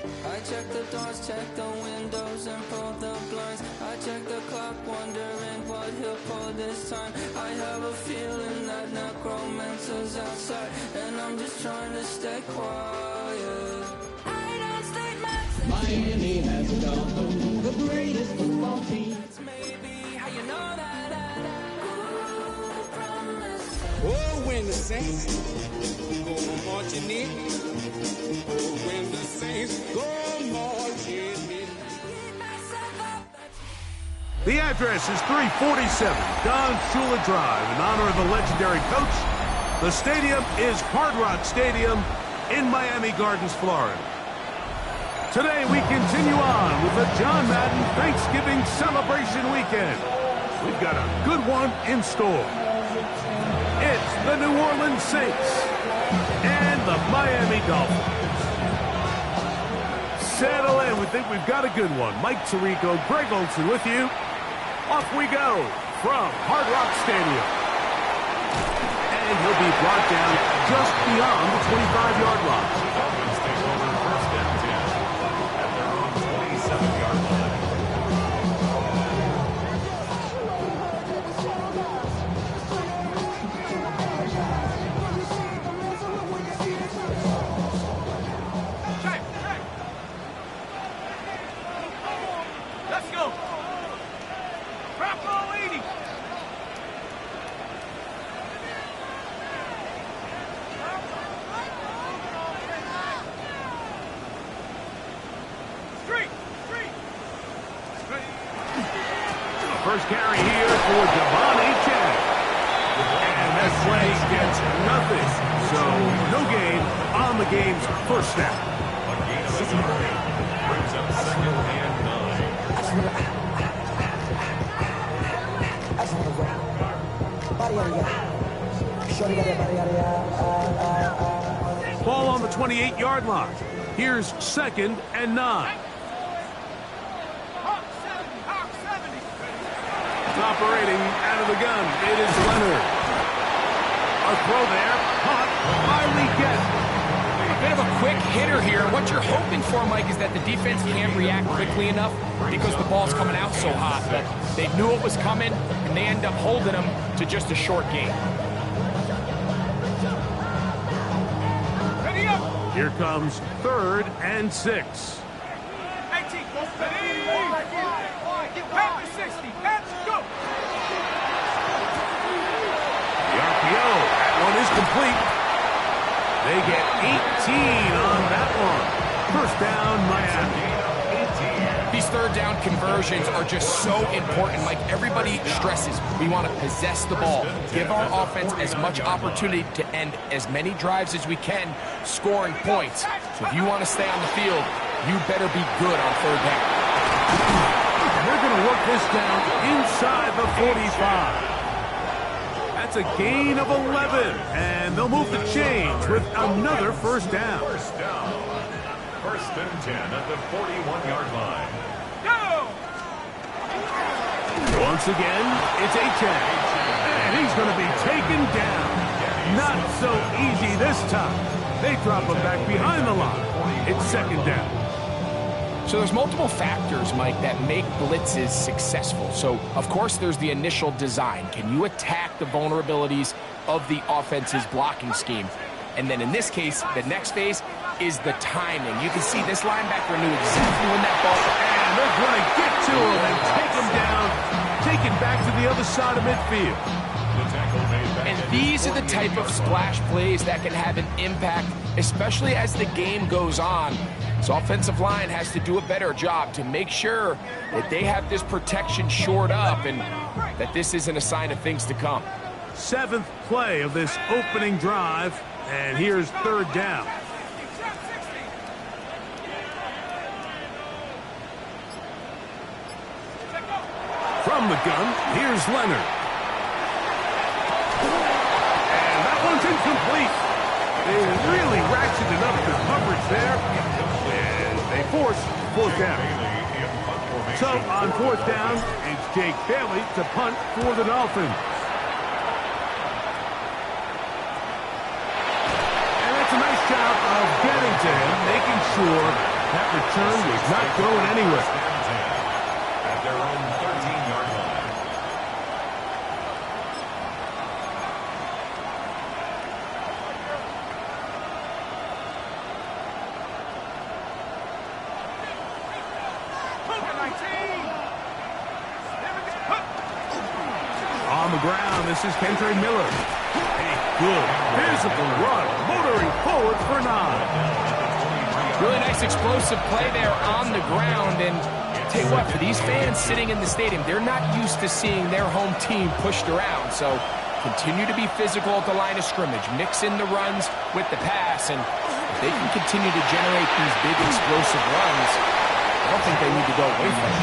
I check the doors, check the windows, and pull the blinds. I check the clock, wondering what he'll pull this time. I have a feeling that necromancer's outside, and I'm just trying to stay quiet. I don't stay much. Miami has a Dolphins, the greatest football team. That's maybe how you know that. Oh, when the Saints go marching in. Oh, when the Saints go marching in. The address is 347 Don Shula Drive in honor of the legendary coach. The stadium is Hard Rock Stadium in Miami Gardens, Florida. Today we continue on with the John Madden Thanksgiving celebration weekend. We've got a good one in store. It's the New Orleans Saints and the Miami Dolphins. Settle in. We think we've got a good one. Mike Tirico, Greg Olson with you. Off we go from Hard Rock Stadium. And he'll be brought down just beyond the 25-yard line. Dolphins take over first and 10 at their own 27-yard line. Let's go. Bravo 80. Street. First carry here for Devon Achane. And that play gets nothing. So no gain on the game's first snap. A gain of 3 brings up second and 9. Ball on the 28-yard line. Here's second and 9. Operating out of the gun. It is Leonard. A throw there. Caught by Leggett. A bit of a quick hitter here. What you're hoping for, Mike, is that the defense can't react quickly enough because the ball's coming out so hot that they knew it was coming, and they end up holding them to just a short gain. Ready up. Here comes third and 6. 18. Pat the 60. Pat, go. The RPO. That one is complete. They get 18 on that one. First down, Miami. These third down conversions are just so important. Like everybody stresses, we want to possess the ball, give our offense as much opportunity to end as many drives as we can, scoring points. So if you want to stay on the field, you better be good on third down. They're going to work this down inside the 45. That's a gain of 11, and they'll move the chains with another first down. First down. First and 10 at the 41-yard line. Go. Once again, it's Achane, and he's going to be taken down. Not so easy this time. They drop him back behind the line. It's second down. So there's multiple factors, Mike, that make blitzes successful. So, of course, there's the initial design. Can you attack the vulnerabilities of the offense's blocking scheme? And then in this case, the next phase is the timing. You can see this linebacker knew exactly when that ball... And they're going to get to him and take him down, take it back to the other side of midfield. And these are the type of splash plays that can have an impact, especially as the game goes on. So offensive line has to do a better job to make sure that they have this protection shored up and that this isn't a sign of things to come. 7th play of this opening drive, and here's third down. From the gun, here's Leonard. And that one's incomplete. They really ratcheted up the coverage there, and they force fourth down. So on fourth down, it's Jake Bailey to punt for the Dolphins. And that's a nice job of getting to him, making sure That return was not going anywhere. At their own 13-yard line. On the ground, this is Kendra Miller. A good physical run, motoring forward for 9. Really nice explosive play there on the ground. And tell you what, for these fans sitting in the stadium, they're not used to seeing their home team pushed around. So continue to be physical at the line of scrimmage. Mix in the runs with the pass. And if they can continue to generate these big explosive runs, I don't think they need to go away from it.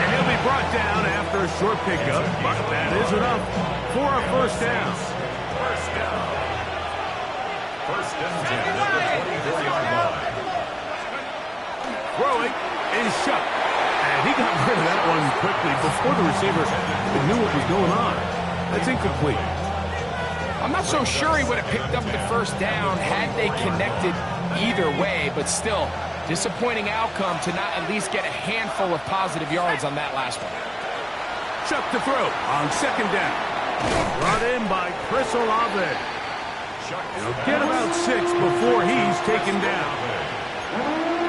And he'll be brought down after a short pickup, but that is enough for a first down. First down. First and 10 at the 24-yard line. Throwing is shut. And he got rid of that one quickly before the receiver knew what was going on. That's incomplete. I'm not so sure he would have picked up the first down had they connected either way, but still, disappointing outcome to not at least get a handful of positive yards on that last one. Chuck to throw on second down. Brought in by Chris Olave. He'll get about 6 before he's taken down.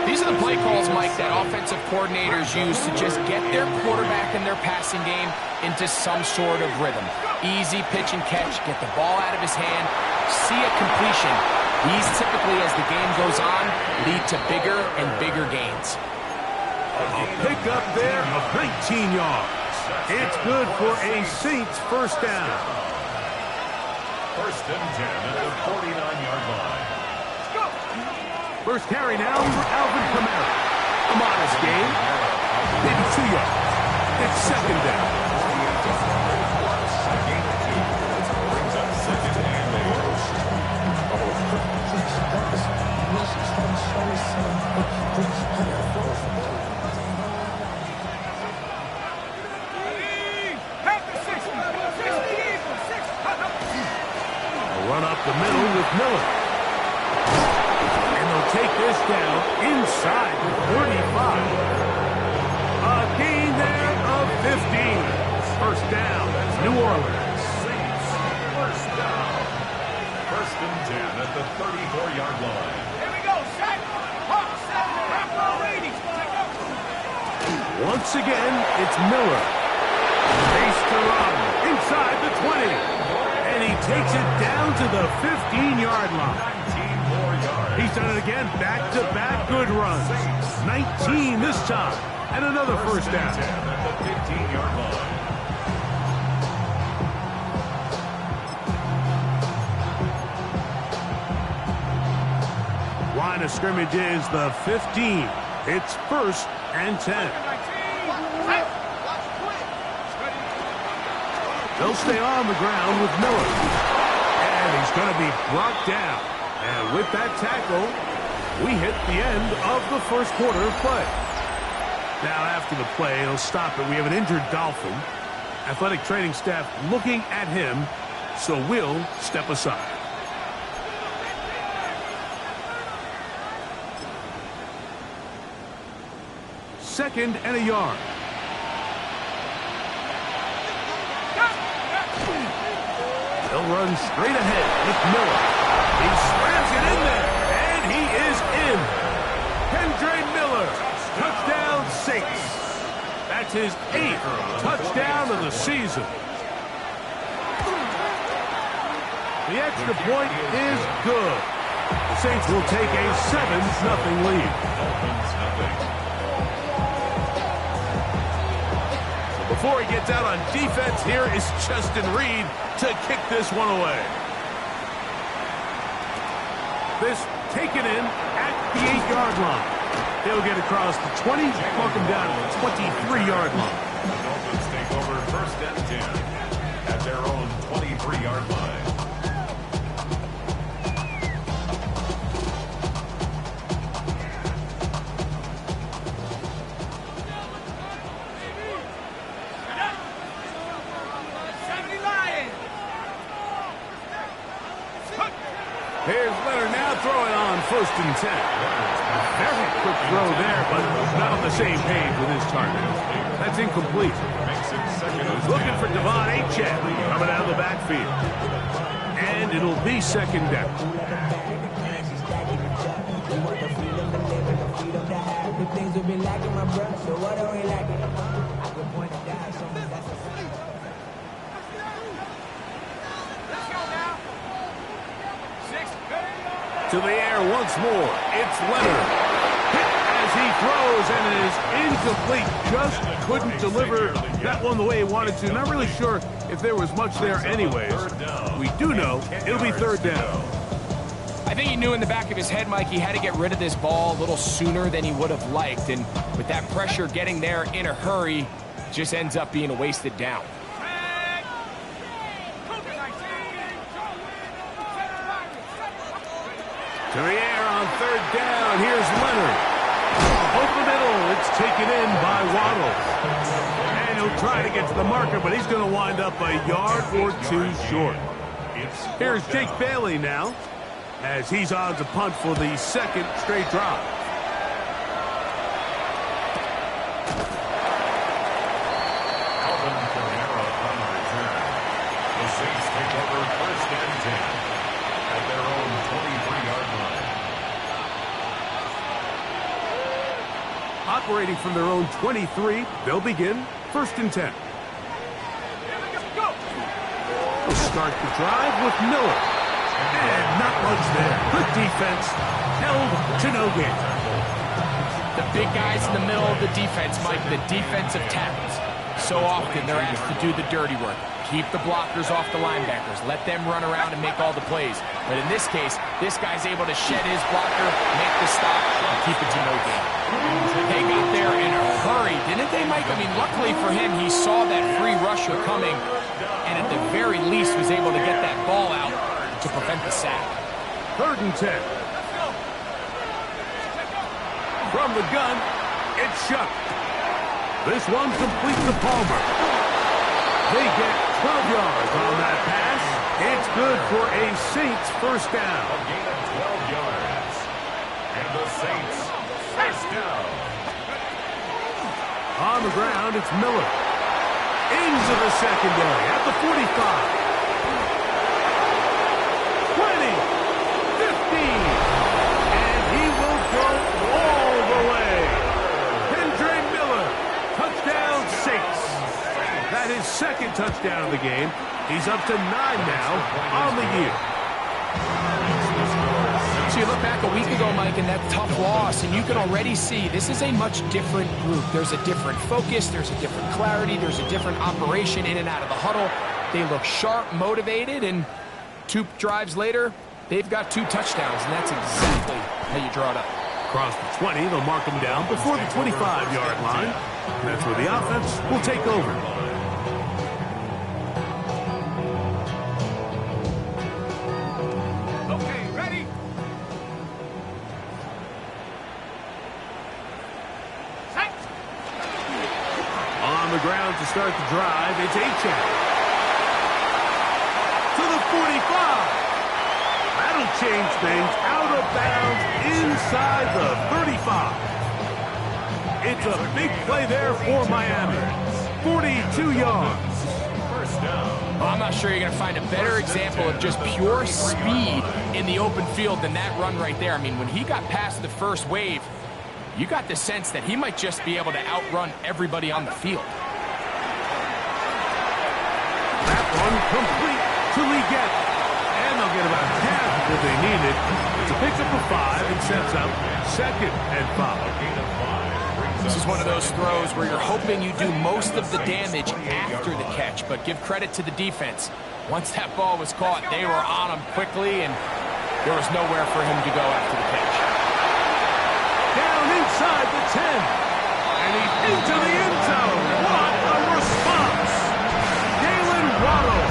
These are the play calls, Mike, that offensive coordinators use to just get their quarterback and their passing game into some sort of rhythm. Easy pitch and catch, get the ball out of his hand, see a completion. These typically, as the game goes on, lead to bigger and bigger gains. A pickup there of 19 yards. It's good for a Saints first down. First and 10 at the 49-yard line. First carry now for Alvin Kamara. A modest gain. Maybe 2 yards. It's second down. Brings up second and 60. A run up the middle with Miller. And they'll take this down inside the 35. A gain there of 15. First down, New Orleans. Saints first down. First and 10 at the 34-yard line. Here we go, set. Hawk, set. Half row ladies. Once again, it's Miller. Face to run inside the 20. And he takes it down to the 15-yard line. 19 more yards. He's done it again, back-to-back good runs. 19 this time, and another first down. 10 at the 15-yard line. Line of scrimmage is the 15. It's first and 10. They'll stay on the ground with Miller. And he's going to be brought down. And with that tackle, we hit the end of the first quarter of play. Now after the play, he'll stop it. We have an injured Dolphin. Athletic training staff looking at him, so we'll step aside. Second and a yard. They'll run straight ahead with Miller. He slams it in there, and he is in. Kendre Miller, touchdown Saints. That's his 8th touchdown of the season. The extra point is good. The Saints will take a 7-0 lead. Dolphins nothing. Before he gets out on defense, here is Justin Reed to kick this one away. This taken in at the 8-yard line. He'll get across the 20, walk him down to the 23-yard line. The Dolphins take over first and 10 at their own 23-yard line. Here's Leonard now throwing on first and 10. Very quick throw there, but not on the same page with his target. That's incomplete. He's looking for Devon Achane coming out of the backfield. And it'll be second down. To the air once more. It's Leonard. Hit as he throws, and it is incomplete. Just couldn't deliver that one the way he wanted to. Not really sure if there was much there anyways. We do know it'll be third down. I think he knew in the back of his head, Mike, he had to get rid of this ball a little sooner than he would have liked. And with that pressure getting there in a hurry, just ends up being a wasted down. To the air on third down. Here's Leonard. Over the middle. It's taken in by Waddle. And he'll try to get to the marker, but he's going to wind up a yard or two short. Here's Jake Bailey now, as he's on to punt for the second straight drive. Alvin Kamara on the return. The Saints take over first and 10 at their own 23-yard line. Operating from their own 23, they'll begin first and 10. They'll start the drive with Miller. And not much there. Good defense. Held to no gain. The big guys in the middle of the defense, Mike, the defensive tackles. So often they're asked to do the dirty work. Keep the blockers off the linebackers. Let them run around and make all the plays. But in this case, this guy's able to shed his blocker, make the stop, and keep it to no gain. They got there in a hurry, didn't they, Mike? I mean, luckily for him, he saw that free rusher coming, and at the very least was able to get that ball out to prevent the sack. Third and 10. From the gun, it's Shuck. This one complete to Palmer. They get 12 yards on that pass. It's good for a Saints first down. A gain of 12 yards. And the Saints first down. On the ground, it's Miller. Into the secondary at the 45. 20. 15. And he will go all the way. Kendre Miller. Touchdown, Saints. That is second touchdown of the game. He's up to 9 now on the year. So you look back a week ago, Mike, and that tough loss, and you can already see this is a much different group. There's a different focus, there's a different clarity, there's a different operation in and out of the huddle. They look sharp, motivated, and 2 drives later, they've got 2 touchdowns, and that's exactly how you draw it up. Across the 20, they'll mark him down before the 25-yard line. That's where the offense will take over. Ground to start the drive. It's Achane. To the 45. That'll change things. Out of bounds inside the 35. It's a big play there for Miami. 42 yards. First down. Well, I'm not sure you're going to find a better example of just pure speed in the open field than that run right there. I mean, when he got past the first wave, you got the sense that he might just be able to outrun everybody on the field. That one complete to Leggett. And they'll get about half of what they needed. It's a pickup of 5 and sets up second and 5. This is one of those throws where you're hoping you do most of the damage after the catch, but give credit to the defense. Once that ball was caught, they were on him quickly, and there was nowhere for him to go after the catch. Down inside the 10. And he's into the end zone. What a response. Jalen Waddle.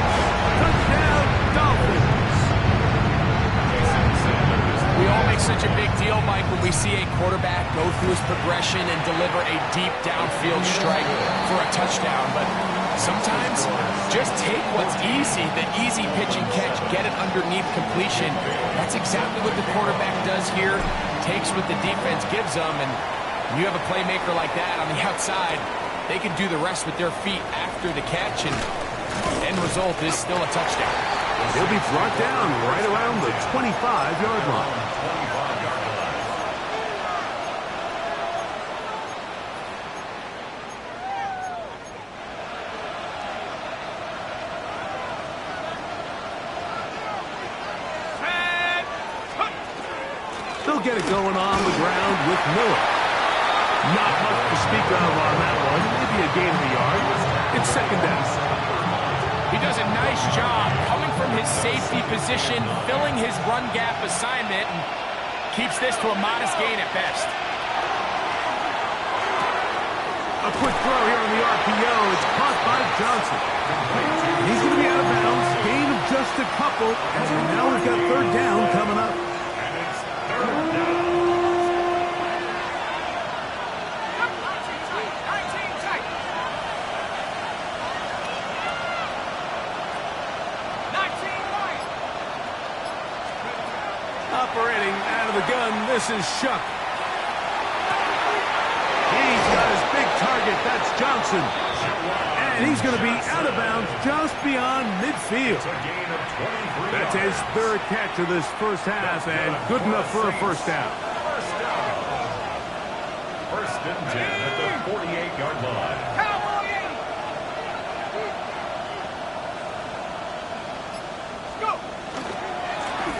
Touchdown, Dolphins. We all make such a big deal, Mike, when we see a quarterback go through his progression and deliver a deep downfield strike for a touchdown. But sometimes just take what's easy, the easy pitch and catch, get it underneath completion. That's exactly what the quarterback does here. takes what the defense gives them, and you have a playmaker like that on the outside, they can do the rest with their feet after the catch, and end result is still a touchdown. He'll be brought down right around the 25-yard line. They'll get it going on the ground with Miller. Not much to speak of on that one. Maybe a gain of a yard. It's second down. He does a nice job coming from his safety position, filling his run gap assignment, and keeps this to a modest gain at best. A quick throw here on the RPO. It's caught by Johnson. He's going to be out of bounds. Gain of just a couple. And now we've got third down coming up. And it's third down. Operating out of the gun, this is Shuck. He's got his big target, that's Johnson. And he's going to be out of bounds just beyond midfield. That's his third catch of this first half, and good enough for a first down. First and 10 at the 48-yard line.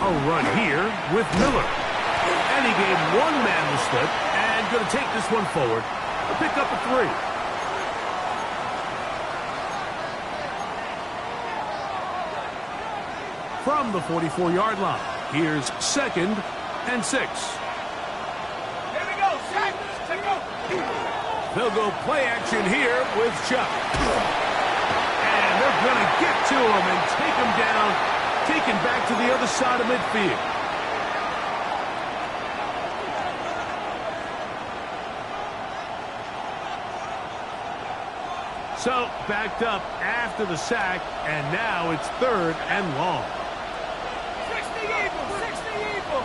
A run here with Miller. And he gave one man the slip and going to take this one forward. A pick up a 3. From the 44-yard line, here's second and 6. Here we go, Shaq. Take go. They'll go play action here with Chuck. And they're going to get to him and take him down. Taken back to the other side of midfield. So, backed up after the sack, and now it's third and long. 60 evil, 60 evil.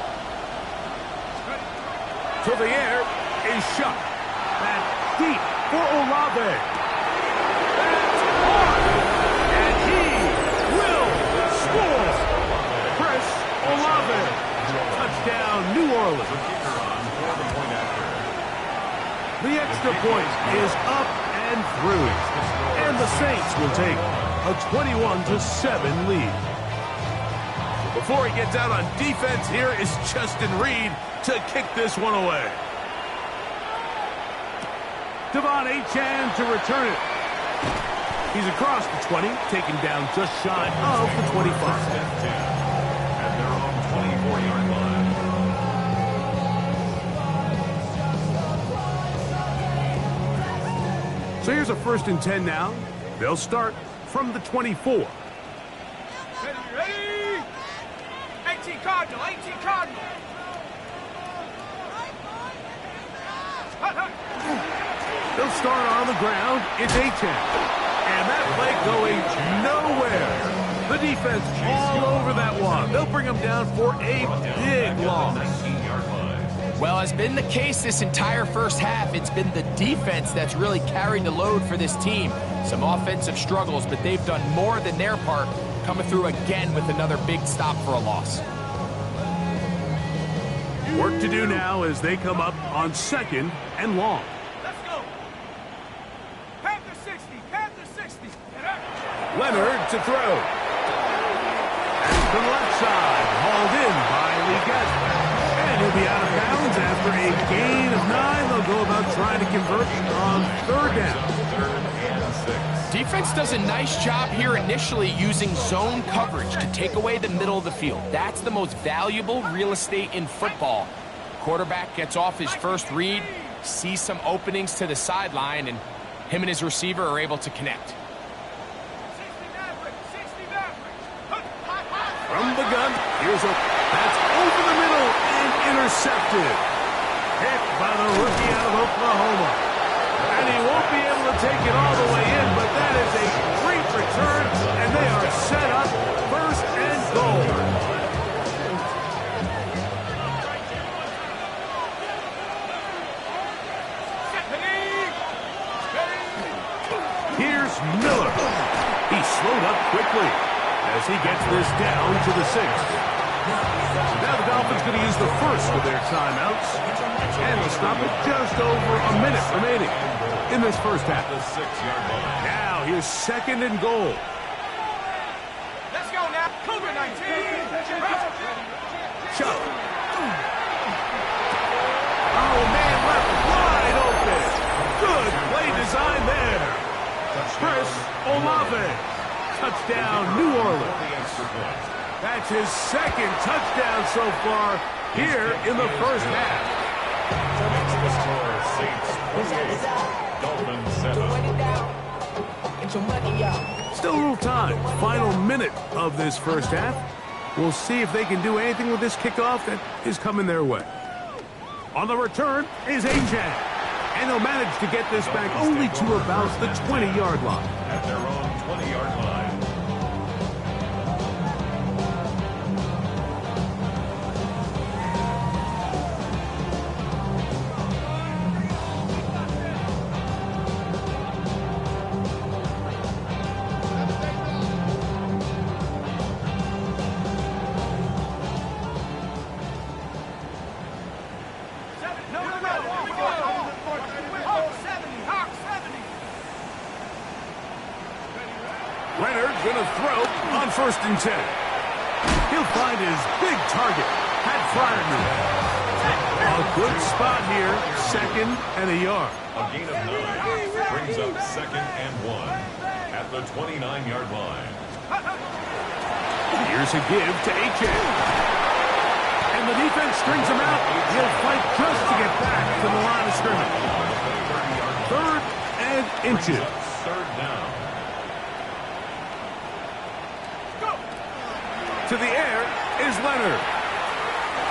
To the air is Shuck. That's deep for Olave. That's hard. And he will score. Chris Olave. Touchdown, New Orleans. The extra point is up and through. And the Saints will take a 21-7 lead. Before he gets out on defense, here is Justin Reed to kick this one away. Devon Achane to return it. He's across the 20, taken down just shy of the 25. At their own 24-yard line. So here's a 1st and 10 now. They'll start from the 24. Ready, ready. 18 Cardinal, 18 Cardinal. They'll start on the ground. It's Achane. And that play going nowhere. The defense all over that one. They'll bring them down for a big loss. Well, as been the case this entire first half, it's been the defense that's really carried the load for this team. Some offensive struggles, but they've done more than their part, coming through again with another big stop for a loss. Work to do now as they come up on 2nd and long. Let's go. Panther 60, Panther 60. Leonard to throw. And to the left side, hauled in by Leggett. And he'll be out of bounds after a gain of 9. They'll go about trying to convert on 3rd down. Defense does a nice job here initially using zone coverage to take away the middle of the field. That's the most valuable real estate in football. Quarterback gets off his first read, sees some openings to the sideline, and him and his receiver are able to connect. 60 Maverick, 60 Maverick. From the gun, here's a that's over the middle and intercepted. Hit by the rookie out of Oklahoma. And he won't be able to take it all the way in, but that is a great return, and they are set up 1st and goal. Here's Miller. He slowed up quickly as he gets this down to the 6. Now the Dolphins going to use the first of their timeouts, and they'll stop it just over a minute remaining in this first half. Now here's 2nd and goal. Let's go now. Cougar 19. Chuck. Oh, man, left wide open. Good play design there. Chris Olave. Touchdown, New Orleans. That's his 2nd touchdown so far here in the first half. The score, Saints 48, Dolphins 7. Still a little time. Final minute of this first half. We'll see if they can do anything with this kickoff that is coming their way. On the return is A-Chan. And they'll manage to get this back only to about the 20-yard line. At their own 20-yard line. Leonard's going to throw on 1st and 10. He'll find his big target, Pat Fryermuth. A good spot here, 2nd and a yard. A gain of 9 brings up 2nd and 1 at the 29-yard line. Here's a give to H.A. And the defense strings him out. He'll fight just to get back to the line of scrimmage. 3rd and inches. 3rd down. To the air is Leonard.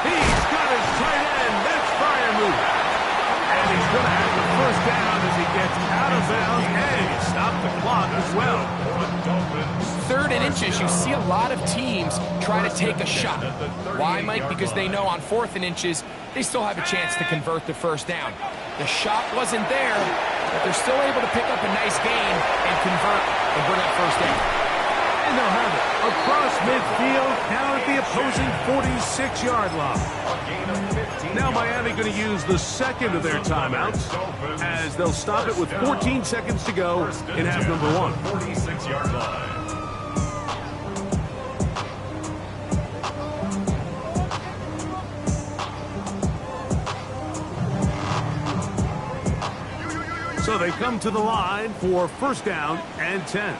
He's got his tight end. That's Fryermuth. And he's going to have the 1st down as he gets out of bounds. And he stopped the clock as well. 3rd and inches, you see a lot of teams try to take a shot. Why, Mike? Because they know on 4th and inches, they still have a chance to convert the 1st down. The shot wasn't there, but they're still able to pick up a nice gain and convert and bring up 1st down. And they'll have it across midfield, down at the opposing 46-yard line. Now Miami going to use the 2nd of their timeouts as they'll stop it with 14 seconds to go in half number 1. 46-yard line. So they come to the line for 1st down and 10.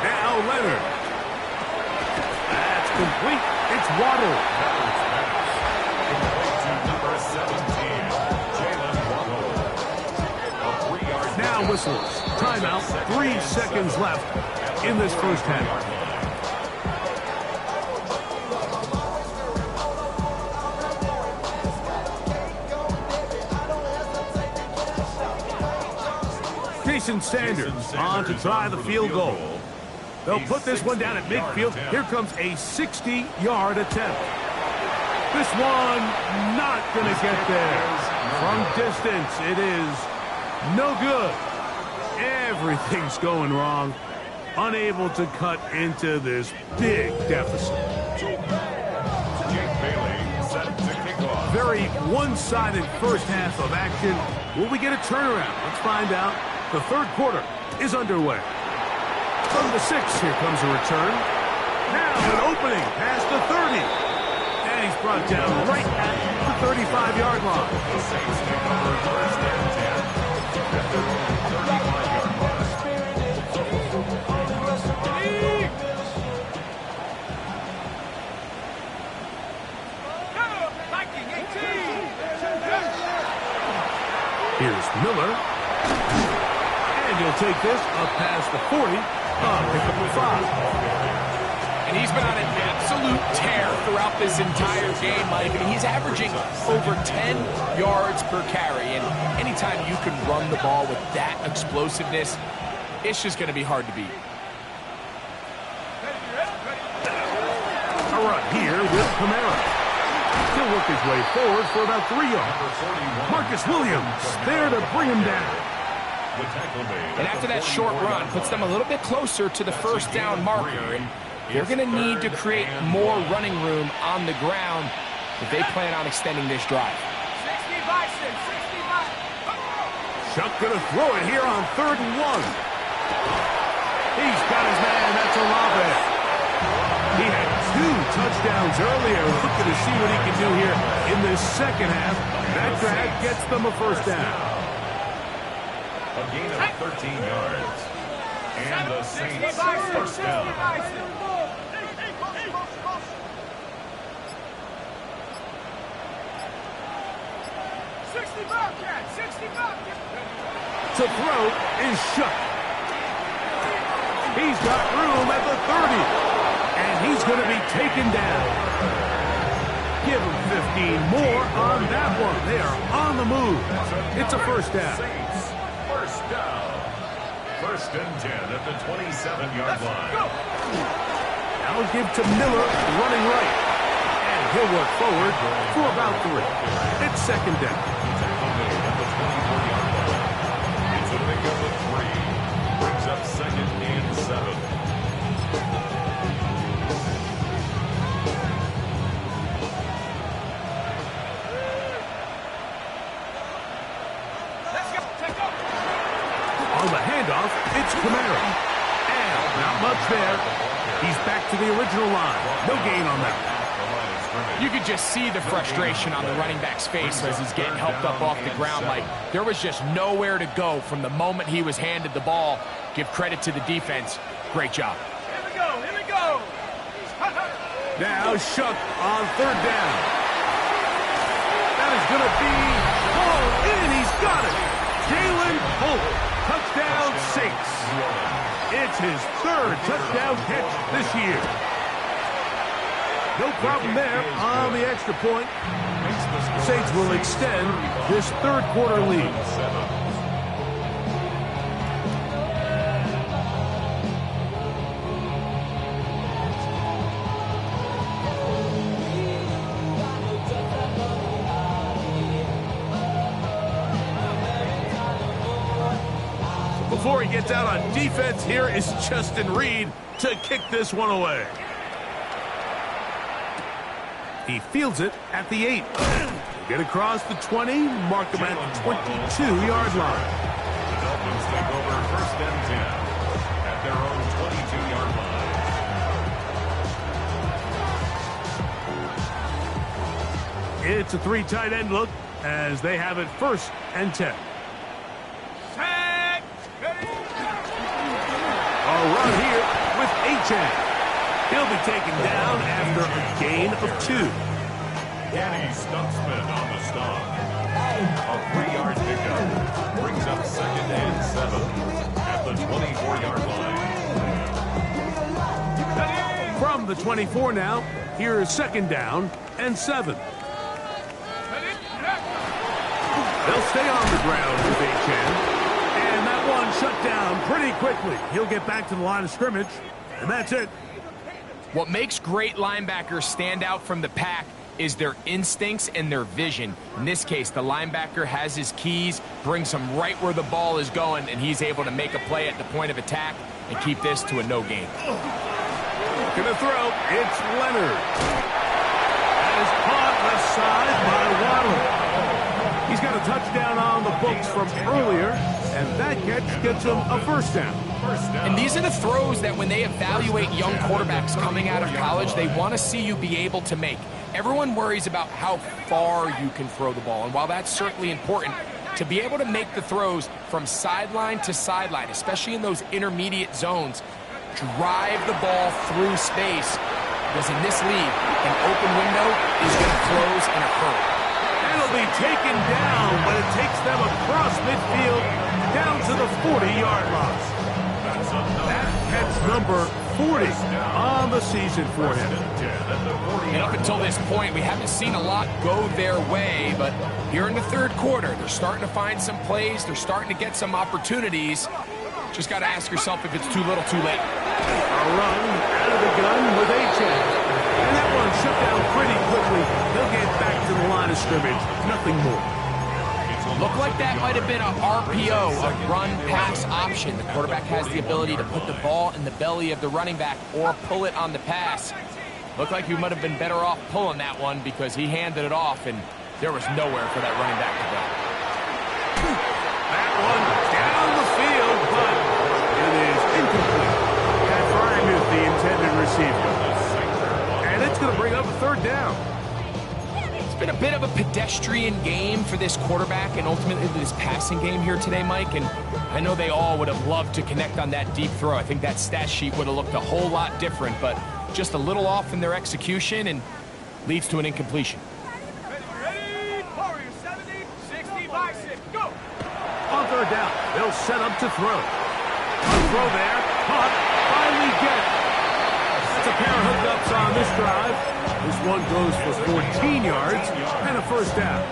Now Leonard. That's complete. It's Waddle. Now whistles. Timeout. 3 seconds left in this first half. Jason Sanders on to try the field goal. They'll put this one down at midfield. Here comes a 60-yard attempt. This one not going to get there. From distance, it is no good. Everything's going wrong. Unable to cut into this big deficit. Very one-sided first half of action. Will we get a turnaround? Let's find out. The 3rd quarter is underway. From the 6, here comes a return. Now an opening past the 30. And he's brought down right at the 35-yard line. The Saints take over 1st and 10 at their own 35-yard line. Here's Miller. And he'll take this up past the 40. Pick up the 5. And he's been on an absolute tear throughout this entire game, Mike. I mean, he's averaging over 10 yards per carry. And anytime you can run the ball with that explosiveness, it's just going to be hard to beat. A run here with Kamara. He'll work his way forward for about 3 yards. Marcus Williams there to bring him down. And after that short run, puts them a little bit closer to the first down marker. And they're going to need to create more running room on the ground if they plan on extending this drive. 60 Bison, 60 Bison. Chuck going to throw it here on 3rd and 1. He's got his man. That's Olave. He had 2 touchdowns earlier. Looking to see what he can do here in this second half. That drive gets them a first down. A gain of 13 yards. And the Saints first down. 60 Bobcat, 60 Bobcat. To throw is Shuck. He's got room at the 30. And he's going to be taken down. Give him 15 more on that one. They are on the move. It's a first down. Saints first down. 1st and 10 at the 27-yard line. Now give to Miller running right. And he'll work forward for about 3. It's 2nd down. At the 24-yard line. It's a pickup of 3. Brings up 2nd and 7. On the handoff, it's Kamara. And not much there. He's back to the original line. No gain on that. You could just see the frustration on the running back's face as he's getting helped up off the ground. Like there was just nowhere to go from the moment he was handed the ball. Give credit to the defense. Great job. Here we go, here we go. Now Shuck on 3rd down. That is going to be hauled in. He's got it. Jalen Holt. Touchdown, Saints. It's his 3rd touchdown catch this year. No problem there on the extra point. Saints will extend this 3rd quarter lead. Before he gets out on defense, here is Justin Reed to kick this one away. He fields it at the 8. Get across the 20, mark him at the 22-yard line. The Dolphins take over 1st and 10 at their own 22-yard line. It's a 3 tight end look as they have it 1st and 10. A run here with Achane. He'll be taken down after a gain of 2. Danny Stumpsman on the stop. A 3-yard pickup. Brings up 2nd and 7 at the 24-yard line. From the 24 now, here is 2nd down and 7. They'll stay on the ground with Achane. And that one shut down pretty quickly. He'll get back to the line of scrimmage, and that's it. What makes great linebackers stand out from the pack is their instincts and their vision. In this case, the linebacker has his keys, brings him right where the ball is going, and he's able to make a play at the point of attack and keep this to a no gain. Gonna throw. It's Leonard. That is caught left side by Waddle. He's got a touchdown on the books from earlier, and that catch gets him a 1st down. And these are the throws that when they evaluate young quarterbacks coming out of college, they want to see you be able to make. Everyone worries about how far you can throw the ball, and while that's certainly important, to be able to make the throws from sideline to sideline, especially in those intermediate zones, drive the ball through space, because in this league, an open window is going to close in a hurry. That'll be taken down, but it takes them across midfield down to the 40-yard line. That catch number 40 on the season for him. And up until this point, we haven't seen a lot go their way, but here in the 3rd quarter, they're starting to find some plays. They're starting to get some opportunities. Just got to ask yourself if it's too little, too late. A run out of the gun with Achane. And that one shut down pretty quickly. They'll get scrimmage, nothing more. Looked like that might have been a RPO, a run-pass option. The quarterback has the ability to put the ball in the belly of the running back or pull it on the pass. Looked like he might have been better off pulling that one because he handed it off, and there was nowhere for that running back to go. That one down the field, but it is incomplete. Pat Frymuth, the intended receiver. And it's going to bring up a third down. It's been a bit of a pedestrian game for this quarterback and ultimately this passing game here today, Mike. And I know they all would have loved to connect on that deep throw. I think that stat sheet would have looked a whole lot different, but just a little off in their execution and leads to an incompletion. Ready? Warrior 70, 60 by 6. Go! On third down, they'll set up to throw. A throw there, caught, finally get it. That's a pair of hookups on this drive. This one goes for 14 yards and a first down.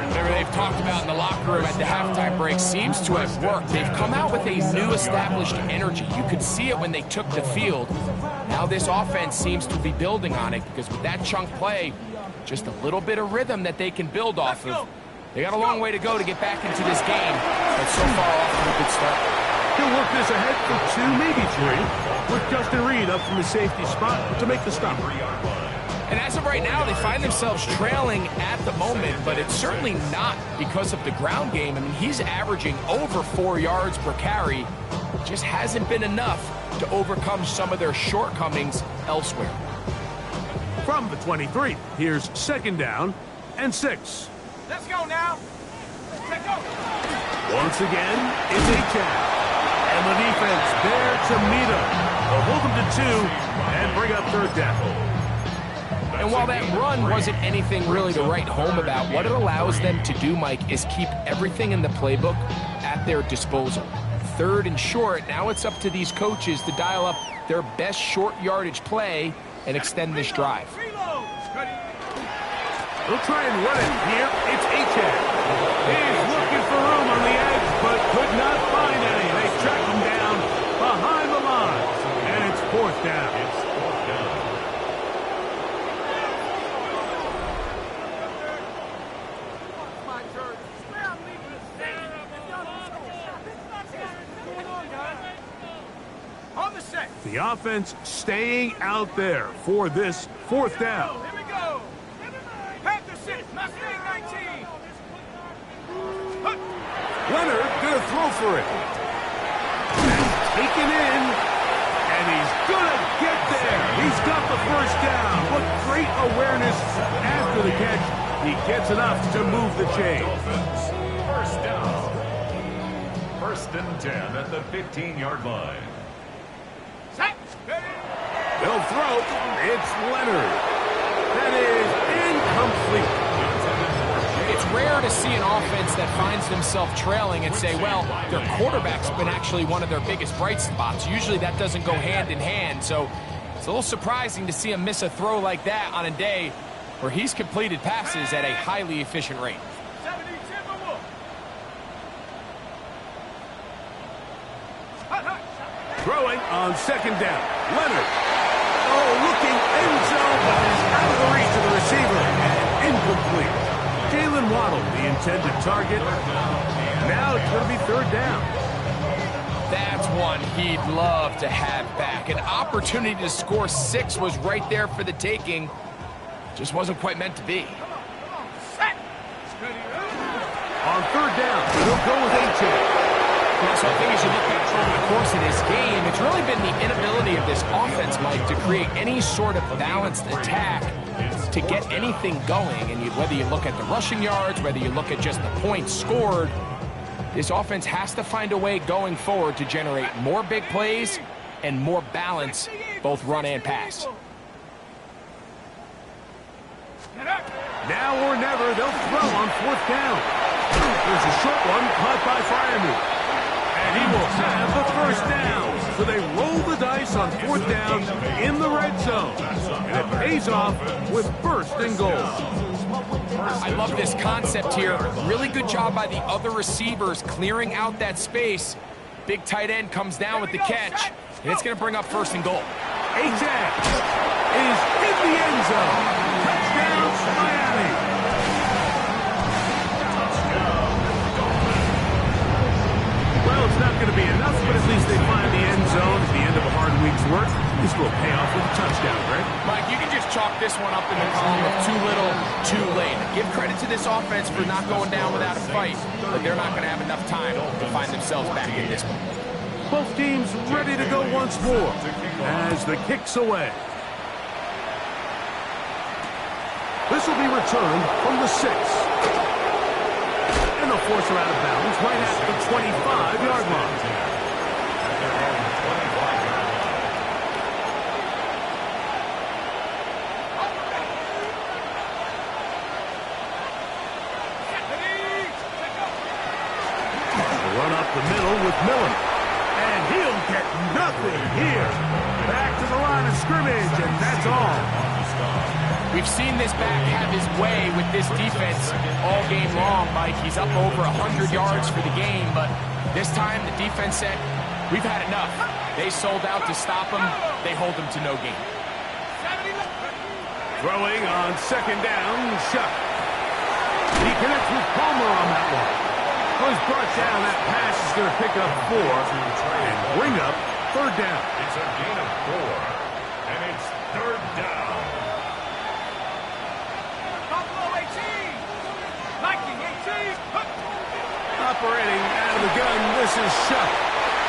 Whatever they've talked about in the locker room at the halftime break seems to have worked. They've come out with a new established energy. You could see it when they took the field. Now this offense seems to be building on it because with that chunk play, just a little bit of rhythm that they can build off of. They got a long way to go to get back into this game, but so far off to a good start. He'll work this ahead for 2, maybe 3, with Justin Reed up from the safety spot to make the stop. And as of right now, they find themselves trailing at the moment, but it's certainly not because of the ground game. I mean, he's averaging over 4 yards per carry. Just hasn't been enough to overcome some of their shortcomings elsewhere. From the 23, here's second down and 6. Let's go now. Let's go. Once again, it's Achane. And the defense there to meet him. They'll hold him to 2 and bring up third down. And while that run wasn't anything really to write home about, what it allows them to do, Mike, is keep everything in the playbook at their disposal. Third and short, now it's up to these coaches to dial up their best short yardage play and extend this drive. They'll try and run it here. It's Achane. He's looking for room on the edge, but could not find any. They track him down behind the line, and it's fourth down. The offense staying out there for this fourth down. Here we go. Panther 6, Mustang 19. Leonard gonna throw for it. And taken in, and he's gonna get there. He's got the first down. What great awareness after the catch. He gets enough to move the chain. First down. First and 10 at the 15-yard line. They'll throw. It's Leonard. That is incomplete. It's rare to see an offense that finds themselves trailing and say, well, their quarterback's been actually one of their biggest bright spots. Usually that doesn't go hand in hand, so it's a little surprising to see him miss a throw like that on a day where he's completed passes at a highly efficient rate. Throwing on second down. Leonard. Oh, looking end zone, but is out of the reach of the receiver. And incomplete. Jalen Waddle, the intended target. Now it's going to be third down. That's one he'd love to have back. An opportunity to score 6 was right there for the taking. Just wasn't quite meant to be. On third down, he'll go with Achane. Yeah, so I think as you look back over the course of this game, it's really been the inability of this offense, Mike, to create any sort of balanced attack to get anything going. And whether you look at the rushing yards, whether you look at just the points scored, this offense has to find a way going forward to generate more big plays and more balance, both run and pass. Now or never, they'll throw on fourth down. There's a short one caught by Frymuth. And he will have the first down. So they roll the dice on fourth down in the red zone. And it pays off with first and goal. I love this concept here. Really good job by the other receivers clearing out that space. Big tight end comes down with the catch. And it's going to bring up first and goal. Achane is in the end zone. Touchdown, Miami. touchdown, Greg. Mike, you can just chalk this one up in the column of too little, too late. Give credit to this offense for not going down without a fight, but they're not going to have enough time to find themselves back in this one. Both teams ready to go once more as the kick's away. This will be returned from the 6. And they'll force her out of bounds right at the 25-yard line. Run up the middle with Miller. And he'll get nothing here. Back to the line of scrimmage, and that's all. We've seen this back have his way with this defense all game long, Mike. He's up over 100 yards for the game, but this time the defense said, we've had enough. They sold out to stop him. They hold him to no gain. Throwing on second down, Shuck. He connects with Palmer on that one. Was brought down. That pass is going to pick up 4 and bring up third down. It's a gain of 4, and it's third down. Operating out of the gun, this is Shuck.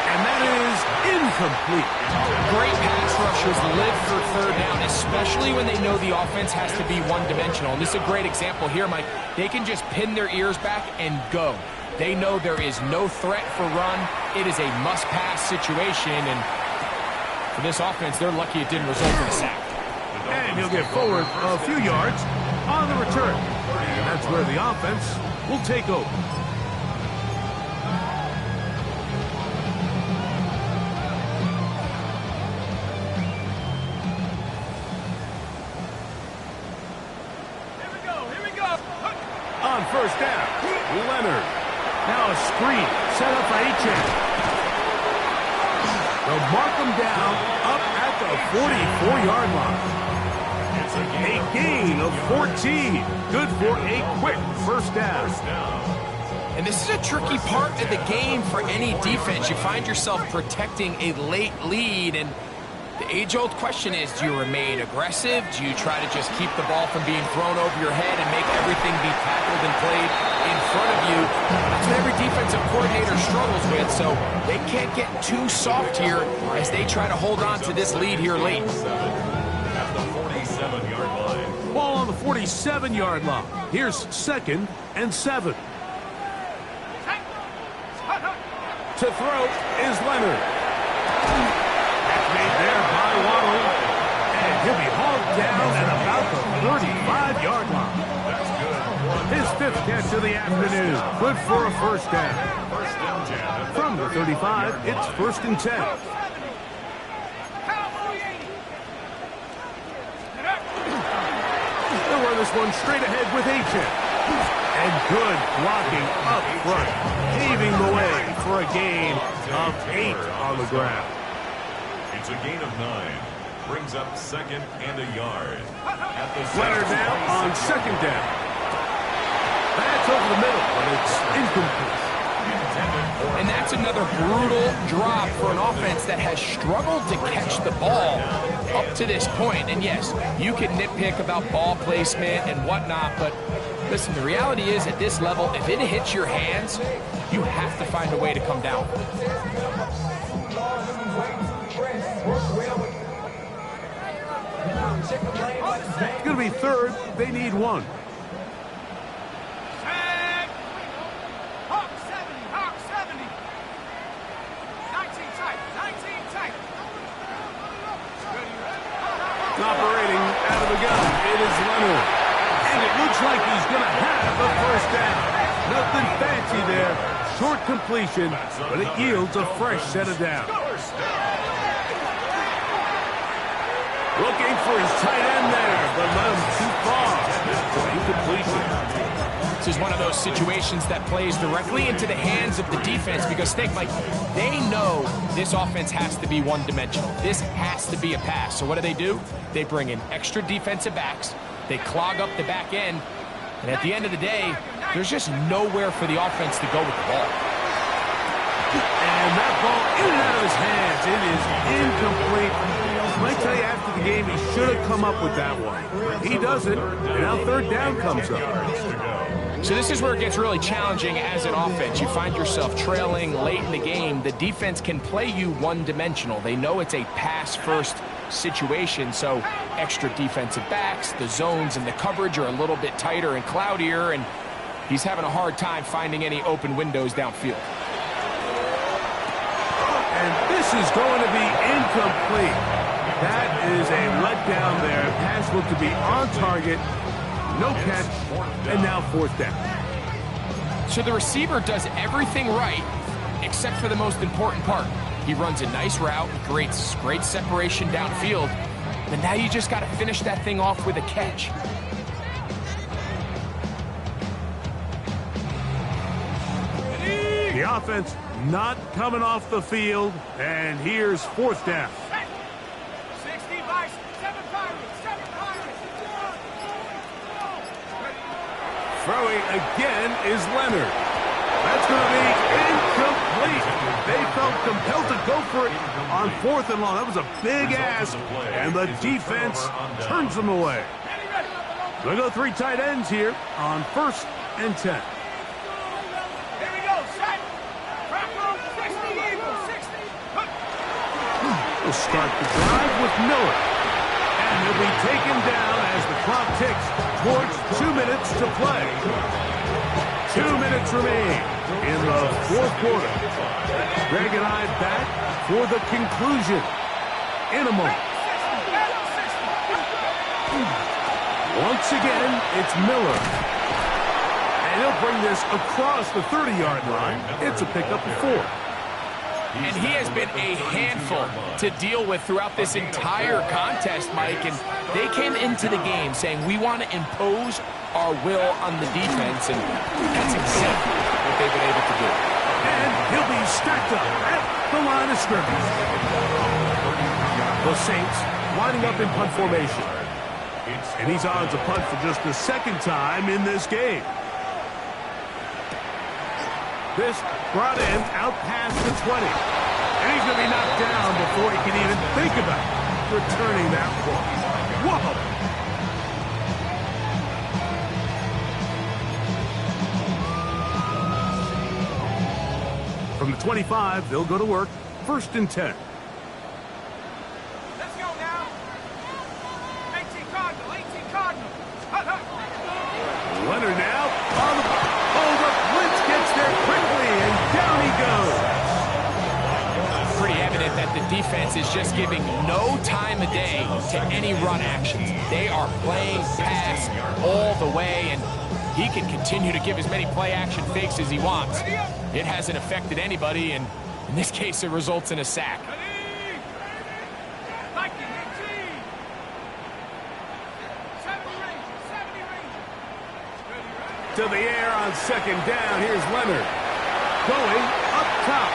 And that is incomplete. Great pass rushers live for third down, especially when they know the offense has to be one-dimensional. And this is a great example here, Mike. They can just pin their ears back and go. They know there is no threat for run. It is a must-pass situation, and for this offense, they're lucky it didn't result in a sack. And he'll get forward a few yards on the return. And that's where the offense will take over. On first down, Leonard. Now a screen set up for Achane. They'll mark him down up at the 44-yard line. A gain of 14. Good for a quick first down. And this is a tricky part of the game for any defense. You find yourself protecting a late lead, and the age-old question is, do you remain aggressive? Do you try to just keep the ball from being thrown over your head and make everything be tackled and played in front of you? That's what every defensive coordinator struggles with, so they can't get too soft here as they try to hold on to this lead here late. At the 47-yard line. Ball on the 47-yard line. Here's 2nd and 7. To throw is Leonard. Made there by Waddle, and he'll be hauled down at about the 35-yard line. That's good. His 5th catch of the afternoon. Good for a first down. From the 35, it's 1st and 10. They'll run this one straight ahead with Achane. And good blocking up front, paving the way for a gain of 8 on the ground. It's a gain of 9. Brings up 2nd and a yard. At the Leonard now on 2nd down. That's over the middle, but it's incomplete. And that's another brutal drop for an offense that has struggled to catch the ball up to this point. And yes, you can nitpick about ball placement and whatnot, but listen, the reality is at this level, if it hits your hands, you have to find a way to come down. It's going to be 3rd. They need 1. Operating out of the gun, it is Leonard. And it looks like he's going to have a first down. Nothing fancy there. Short completion, but it yields a fresh set of downs. Looking for his tight end there, but let him too far. Incompletion. This is one of those situations that plays directly into the hands of the defense because think, like, they know this offense has to be one-dimensional. This has to be a pass. So what do? They bring in extra defensive backs. They clog up the back end. And at the end of the day, there's just nowhere for the offense to go with the ball. And that ball in and out of his hands. It is incomplete. I tell you, after the game, he should have come up with that one. He doesn't, and now third down comes up. So this is where it gets really challenging as an offense. You find yourself trailing late in the game. The defense can play you one-dimensional. They know it's a pass-first situation, so extra defensive backs, the zones and the coverage are a little bit tighter and cloudier, and he's having a hard time finding any open windows downfield. And this is going to be incomplete. That is a letdown there. Pass looked to be on target. No catch, and now fourth down. So the receiver does everything right, except for the most important part. He runs a nice route, creates great separation downfield, but now you just got to finish that thing off with a catch. The offense not coming off the field, and here's fourth down. 60 by 7 Pirates, 7 Pirates. Throwing again is Leonard. That's going to be incomplete. They felt compelled to go for it on fourth and long. That was a big ask, and the defense turns them away. They'll go three tight ends here on 1st and 10. Here we go, set. Crack room, 60 Eagles, 60. We'll start the drive with Miller. And he'll be taken down as the clock ticks towards 2 minutes to play. 2 minutes remain in the fourth quarter. Greg and I back for the conclusion in a moment. Once again, it's Miller. And he'll bring this across the 30-yard line. It's a pickup of 4. And he has been a handful to deal with throughout this entire contest, Mike. And they came into the game saying, we want to impose our will on the defense. And that's exactly what they've been able to do. And he'll be stacked up at the line of scrimmage. The Saints lining up in punt formation. And he's on to punt for just the second time in this game. This brought in out past the 20. And he's going to be knocked down before he can even think about returning that ball. Whoa! From the 25, they'll go to work. 1st and 10. Let's go now. 18 Cardinal, 18 Cardinal. Leonard now on the hold up. Blitz gets there quickly, and down he goes. Pretty evident that the defense is just giving no time of day to any run actions. They are playing pass all the way, and he can continue to give as many play-action fakes as he wants. It hasn't affected anybody, and in this case, it results in a sack. To the air on 2nd down. Here's Leonard going up top.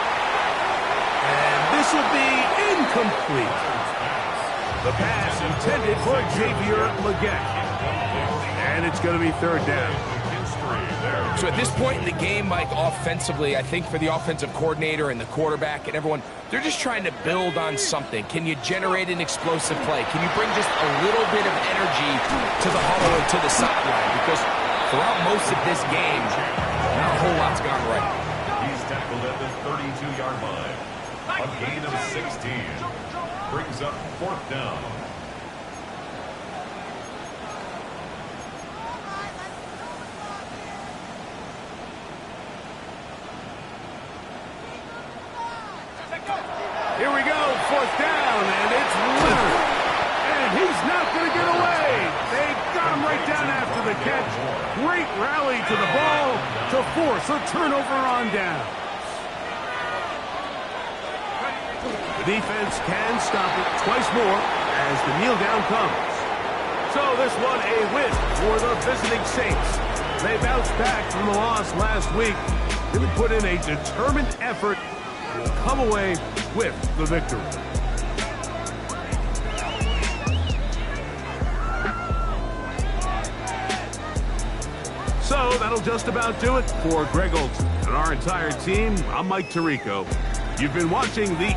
And this will be incomplete. The pass intended for Xavier Legette. And it's going to be 3rd down. So at this point in the game, Mike, offensively, I think for the offensive coordinator and the quarterback and everyone, they're just trying to build on something. Can you generate an explosive play? Can you bring just a little bit of energy to the huddle and to the sideline? Because throughout most of this game, not a whole lot's gone right. He's tackled at the 32-yard line. A gain of 16. Brings up 4th down. Here we go, 4th down, and it's Leonard. And he's not going to get away. They got him right down after the catch. Great rally to the ball to force a turnover on down. The defense can stop it twice more as the kneel down comes. So this one a win for the visiting Saints. They bounced back from the loss last week. Really put in a determined effort and will come away with the victory. So that'll just about do it for Greg Olson and our entire team. I'm Mike Tirico. You've been watching the